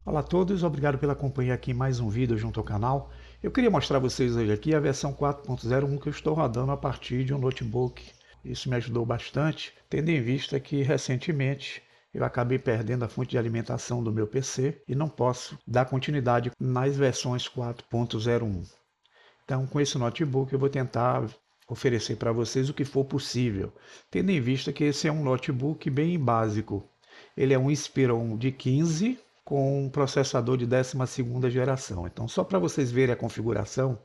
Olá a todos, obrigado pela companhia aqui em mais um vídeo junto ao canal. Eu queria mostrar a vocês hoje aqui a versão 4.01 que eu estou rodando a partir de um notebook. Isso me ajudou bastante, tendo em vista que recentemente eu acabei perdendo a fonte de alimentação do meu PC e não posso dar continuidade nas versões 4.01. Então, com esse notebook eu vou tentar oferecer para vocês o que for possível, tendo em vista que esse é um notebook bem básico. Ele é um Inspiron de 15 com um processador de 12ª geração. Então, só para vocês verem a configuração,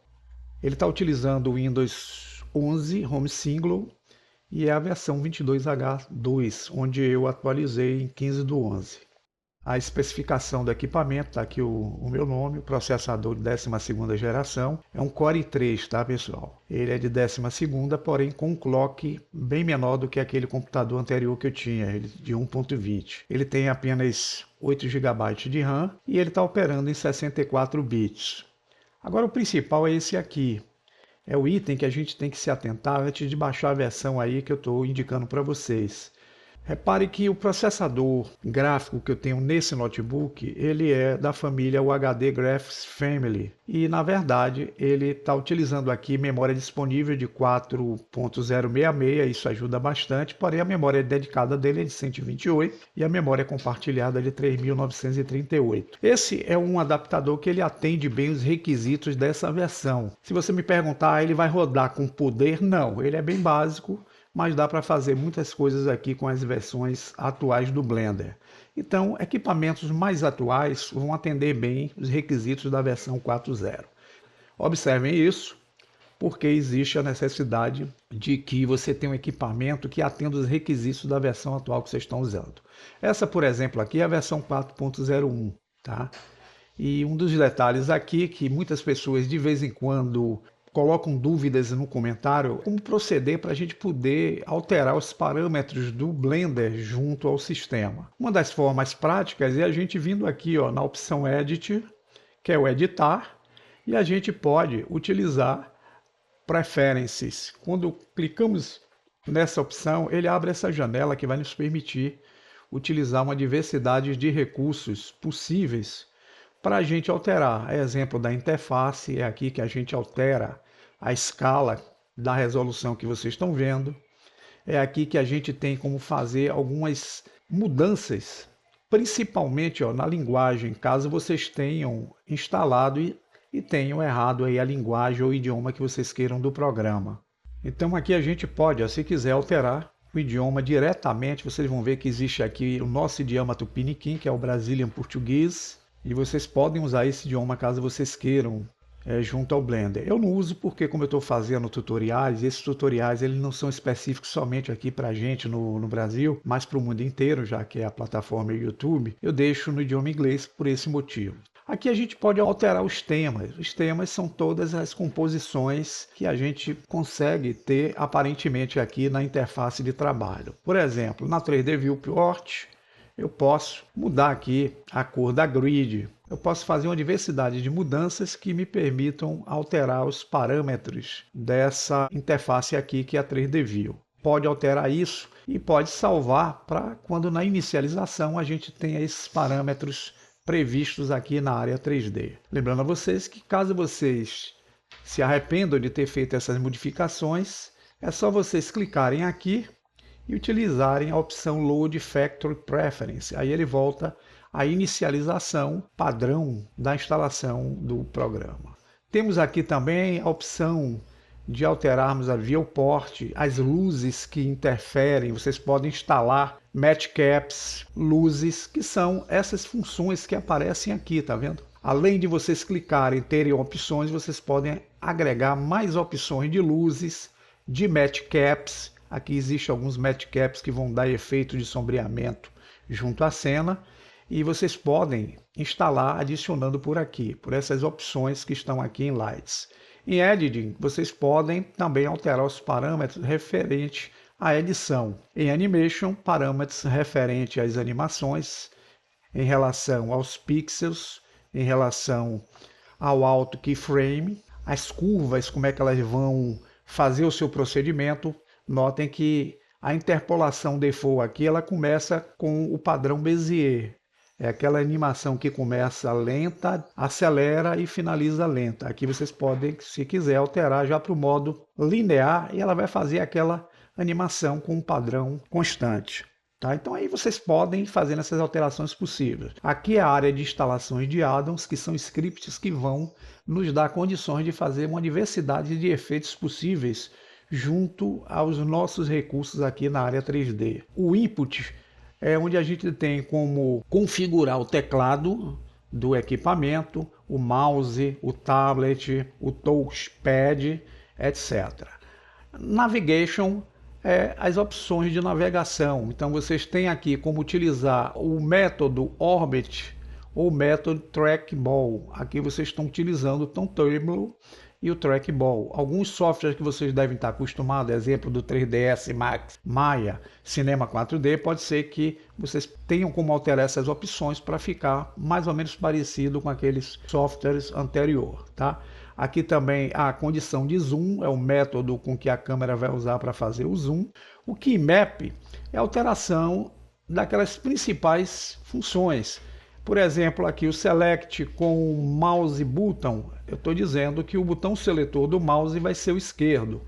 ele está utilizando o Windows 11 Home Single e é a versão 22H2, onde eu atualizei em 15/11. A especificação do equipamento, está aqui o meu nome, o processador de 12ª geração, é um Core i3, tá pessoal? Ele é de 12ª, porém com um clock bem menor do que aquele computador anterior que eu tinha, ele de 1.20. Ele tem apenas 8 GB de RAM e ele está operando em 64 bits. Agora o principal é esse aqui, é o item que a gente tem que se atentar antes de baixar a versão aí que eu estou indicando para vocês. Repare que o processador gráfico que eu tenho nesse notebook, ele é da família UHD Graphics Family. E, na verdade, ele está utilizando aqui memória disponível de 4.066, isso ajuda bastante, porém a memória dedicada dele é de 128 e a memória compartilhada é de 3.938. Esse é um adaptador que ele atende bem os requisitos dessa versão. Se você me perguntar, ele vai rodar com poder? Não, ele é bem básico, mas dá para fazer muitas coisas aqui com as versões atuais do Blender. Então, equipamentos mais atuais vão atender bem os requisitos da versão 4.0. Observem isso, porque existe a necessidade de que você tenha um equipamento que atenda os requisitos da versão atual que vocês estão usando. Essa, por exemplo, aqui é a versão 4.01, tá? E um dos detalhes aqui que muitas pessoas de vez em quando colocam dúvidas no comentário, como proceder para a gente poder alterar os parâmetros do Blender junto ao sistema. Uma das formas práticas é a gente vindo aqui na opção Edit, que é o editar, e a gente pode utilizar Preferences. Quando clicamos nessa opção, ele abre essa janela que vai nos permitir utilizar uma diversidade de recursos possíveis para a gente alterar. Exemplo da interface, é aqui que a gente altera a escala da resolução que vocês estão vendo. É aqui que a gente tem como fazer algumas mudanças, principalmente na linguagem, caso vocês tenham instalado e tenham errado aí a linguagem ou idioma que vocês queiram do programa. Então aqui a gente pode, se quiser alterar o idioma diretamente, vocês vão ver que existe aqui o nosso idioma tupiniquim, que é o Brazilian Português, e vocês podem usar esse idioma caso vocês queiram, junto ao Blender. Eu não uso porque, como eu estou fazendo tutoriais, esses tutoriais eles não são específicos somente aqui para a gente no Brasil, mas para o mundo inteiro, já que é a plataforma YouTube, eu deixo no idioma inglês por esse motivo. Aqui a gente pode alterar os temas. Os temas são todas as composições que a gente consegue ter aparentemente aqui na interface de trabalho. Por exemplo, na 3D Viewport, eu posso mudar aqui a cor da grid. Eu posso fazer uma diversidade de mudanças que me permitam alterar os parâmetros dessa interface aqui, que é a 3D View. Pode alterar isso e pode salvar para quando na inicialização a gente tenha esses parâmetros previstos aqui na área 3D. Lembrando a vocês que caso vocês se arrependam de ter feito essas modificações, é só vocês clicarem aqui e utilizarem a opção Load Factory Preference. Aí ele volta à inicialização padrão da instalação do programa. Temos aqui também a opção de alterarmos a viewport, as luzes que interferem. Vocês podem instalar match caps, luzes, que são essas funções que aparecem aqui, tá vendo? Além de vocês clicarem e terem opções, vocês podem agregar mais opções de luzes, de match caps. Aqui existem alguns match caps que vão dar efeito de sombreamento junto à cena e vocês podem instalar adicionando por aqui, por essas opções que estão aqui em Lights. Em Editing, vocês podem também alterar os parâmetros referentes à edição. Em Animation, parâmetros referentes às animações, em relação aos pixels, em relação ao auto keyframe, as curvas, como é que elas vão fazer o seu procedimento. Notem que a interpolação default aqui ela começa com o padrão Bezier. É aquela animação que começa lenta, acelera e finaliza lenta. Aqui vocês podem, se quiser, alterar já para o modo linear e ela vai fazer aquela animação com um padrão constante. Tá? Então aí vocês podem ir fazendo essas alterações possíveis. Aqui é a área de instalações de addons, que são scripts que vão nos dar condições de fazer uma diversidade de efeitos possíveis junto aos nossos recursos aqui na área 3D. O input é onde a gente tem como configurar o teclado do equipamento, o mouse, o tablet, o touchpad, etc. Navigation é as opções de navegação. Então vocês têm aqui como utilizar o método Orbit ou o método Trackball. Aqui vocês estão utilizando o Turntable e o Trackball. Alguns softwares que vocês devem estar acostumados, exemplo do 3ds Max, Maya, Cinema 4D, pode ser que vocês tenham como alterar essas opções para ficar mais ou menos parecido com aqueles softwares anteriores, tá? Aqui também a condição de zoom, é o método com que a câmera vai usar para fazer o zoom. O Keymap é a alteração daquelas principais funções. Por exemplo, aqui o Select com o Mouse Button, eu estou dizendo que o botão seletor do mouse vai ser o esquerdo.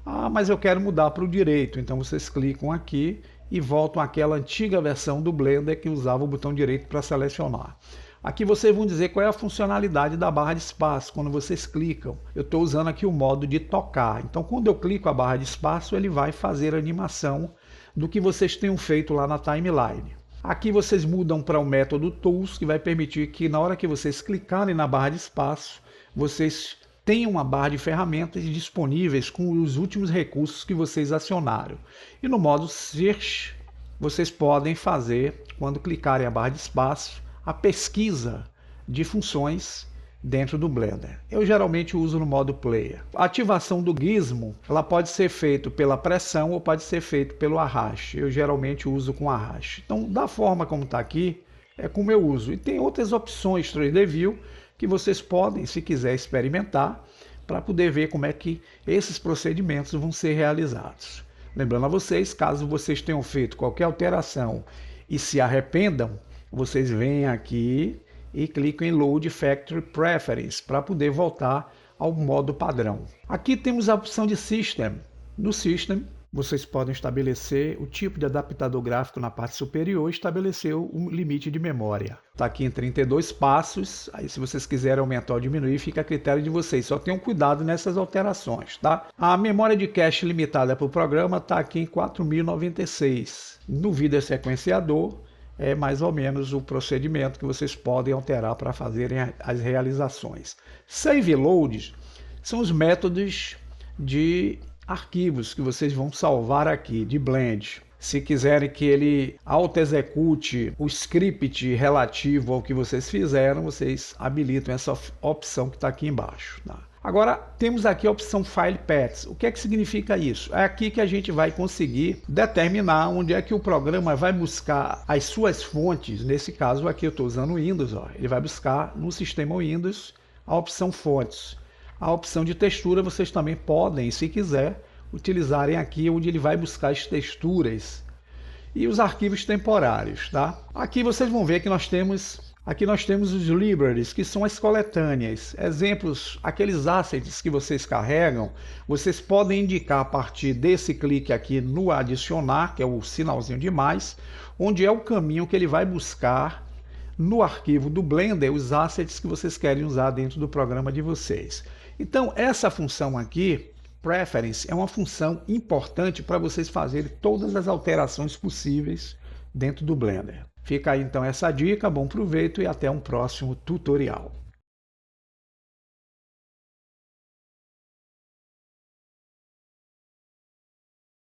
Ah, mas eu quero mudar para o direito, então vocês clicam aqui e voltam àquela antiga versão do Blender que usava o botão direito para selecionar. Aqui vocês vão dizer qual é a funcionalidade da barra de espaço quando vocês clicam. Eu estou usando aqui o modo de tocar. Então quando eu clico a barra de espaço, ele vai fazer a animação do que vocês tenham feito lá na timeline. Aqui vocês mudam para o método Tools, que vai permitir que na hora que vocês clicarem na barra de espaço, vocês tenham uma barra de ferramentas disponíveis com os últimos recursos que vocês acionaram. E no modo Search, vocês podem fazer, quando clicarem a barra de espaço, a pesquisa de funções dentro do Blender. Eu geralmente uso no modo Player. A ativação do gizmo, ela pode ser feita pela pressão ou pode ser feita pelo arraste. Eu geralmente uso com arraste. Então, da forma como está aqui, é como eu uso. E tem outras opções 3D View que vocês podem, se quiser, experimentar para poder ver como é que esses procedimentos vão ser realizados. Lembrando a vocês, caso vocês tenham feito qualquer alteração e se arrependam, vocês vêm aqui e clicam em Load Factory Preference para poder voltar ao modo padrão. Aqui temos a opção de System. No System, vocês podem estabelecer o tipo de adaptador gráfico na parte superior e estabelecer um limite de memória. Está aqui em 32 passos, aí se vocês quiserem aumentar ou diminuir, fica a critério de vocês. Só tenham cuidado nessas alterações, tá? A memória de cache limitada para o programa está aqui em 4096. No vídeo sequenciador, é mais ou menos o procedimento que vocês podem alterar para fazerem as realizações. Save Load são os métodos de arquivos que vocês vão salvar aqui, de Blend. Se quiserem que ele auto-execute o script relativo ao que vocês fizeram, vocês habilitam essa opção que está aqui embaixo, tá? Agora, temos aqui a opção File Paths. O que é que significa isso? É aqui que a gente vai conseguir determinar onde é que o programa vai buscar as suas fontes. Nesse caso aqui eu estou usando o Windows. Ele vai buscar no sistema Windows a opção Fontes. A opção de textura vocês também podem, se quiser, utilizarem aqui onde ele vai buscar as texturas e os arquivos temporários, tá? Aqui vocês vão ver que nós temos os libraries, que são as coletâneas. Exemplos, aqueles assets que vocês carregam, vocês podem indicar a partir desse clique aqui no adicionar, que é o sinalzinho de mais, onde é o caminho que ele vai buscar no arquivo do Blender os assets que vocês querem usar dentro do programa de vocês. Então, essa função aqui, Preference, é uma função importante para vocês fazerem todas as alterações possíveis dentro do Blender. Fica aí então essa dica, bom proveito e até um próximo tutorial.